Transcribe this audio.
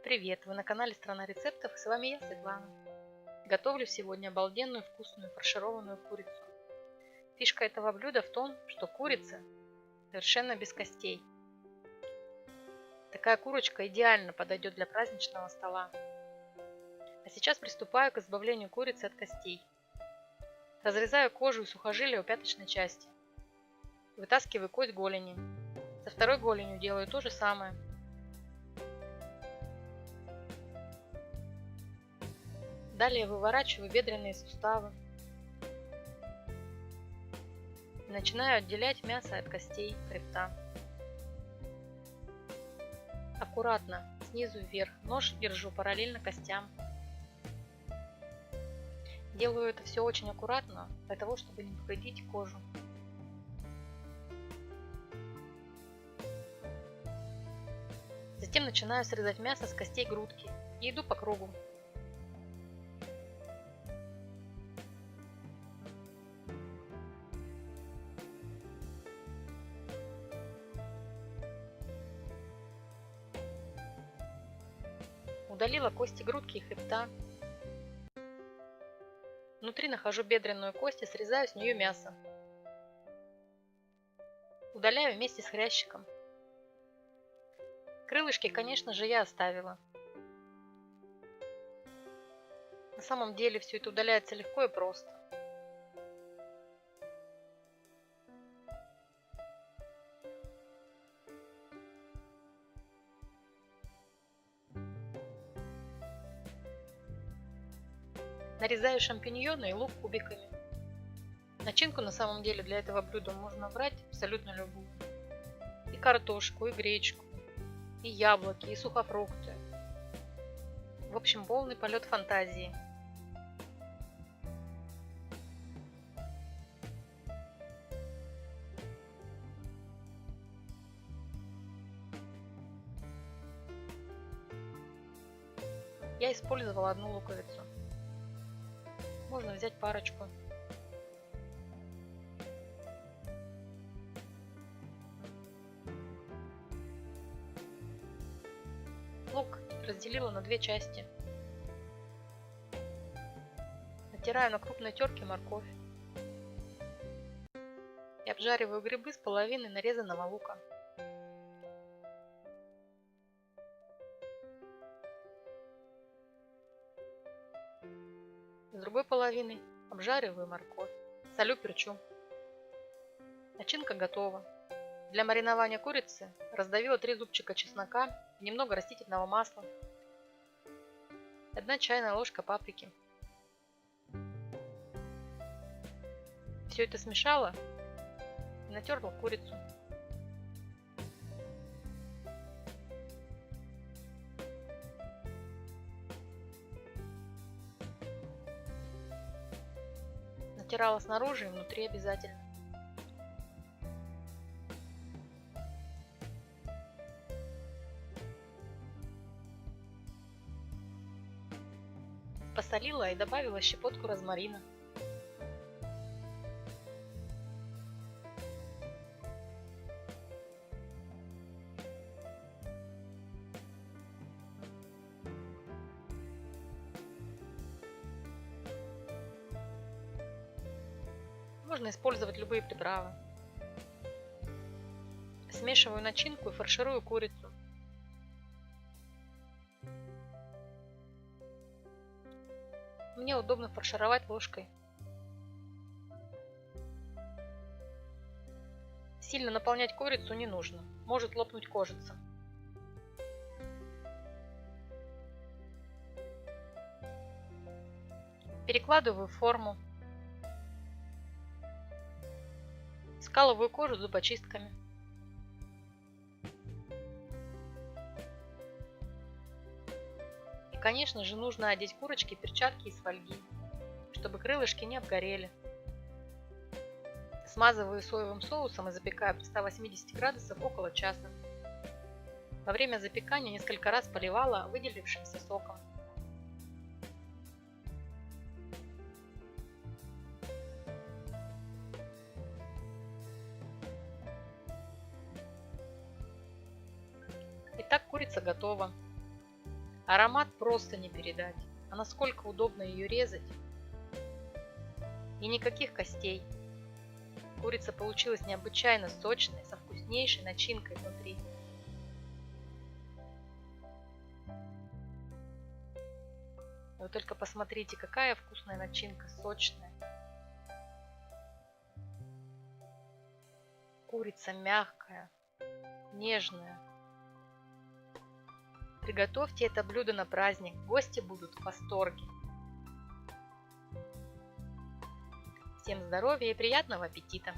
Привет! Вы на канале Страна рецептов, и с вами я, Светлана. Готовлю сегодня обалденную вкусную фаршированную курицу. Фишка этого блюда в том, что курица совершенно без костей. Такая курочка идеально подойдет для праздничного стола. А сейчас приступаю к избавлению курицы от костей. Разрезаю кожу и сухожилия у пяточной части. Вытаскиваю кость голени. Со второй голенью делаю то же самое. Далее выворачиваю бедренные суставы. И начинаю отделять мясо от костей хребта. Аккуратно, снизу вверх, нож держу параллельно костям. Делаю это все очень аккуратно, для того, чтобы не повредить кожу. Затем начинаю срезать мясо с костей грудки и иду по кругу. Удалила кости грудки и хребта. Внутри нахожу бедренную кость и срезаю с нее мясо. Удаляю вместе с хрящиком. Крылышки, конечно же, я оставила. На самом деле все это удаляется легко и просто. Нарезаю шампиньоны и лук кубиками. Начинку на самом деле для этого блюда можно брать абсолютно любую. И картошку, и гречку, и яблоки, и сухофрукты. В общем, полный полет фантазии. Я использовала одну луковицу. Можно взять парочку. Лук разделила на две части. Натираю на крупной терке морковь. И обжариваю грибы с половиной нарезанного лука. С другой половины обжариваю морковь. Солю, перчу. Начинка готова. Для маринования курицы раздавила 3 зубчика чеснока и немного растительного масла. 1 чайная ложка паприки. Все это смешала и натерла курицу. Натирала снаружи и внутри обязательно. Посолила и добавила щепотку розмарина. Можно использовать любые приправы. Смешиваю начинку и фарширую курицу. Мне удобно фаршировать ложкой. Сильно наполнять курицу не нужно, может лопнуть кожица. Перекладываю в форму. Скалываю кожу зубочистками. И, конечно же, нужно одеть курочке перчатки из фольги, чтобы крылышки не обгорели. Смазываю соевым соусом и запекаю при 180 градусах около часа. Во время запекания несколько раз поливала выделившимся соком. Итак, курица готова. Аромат просто не передать. А насколько удобно ее резать. И никаких костей. Курица получилась необычайно сочной, со вкуснейшей начинкой внутри. Вы только посмотрите, какая вкусная начинка, сочная. Курица мягкая, нежная. Приготовьте это блюдо на праздник, гости будут в восторге. Всем здоровья и приятного аппетита!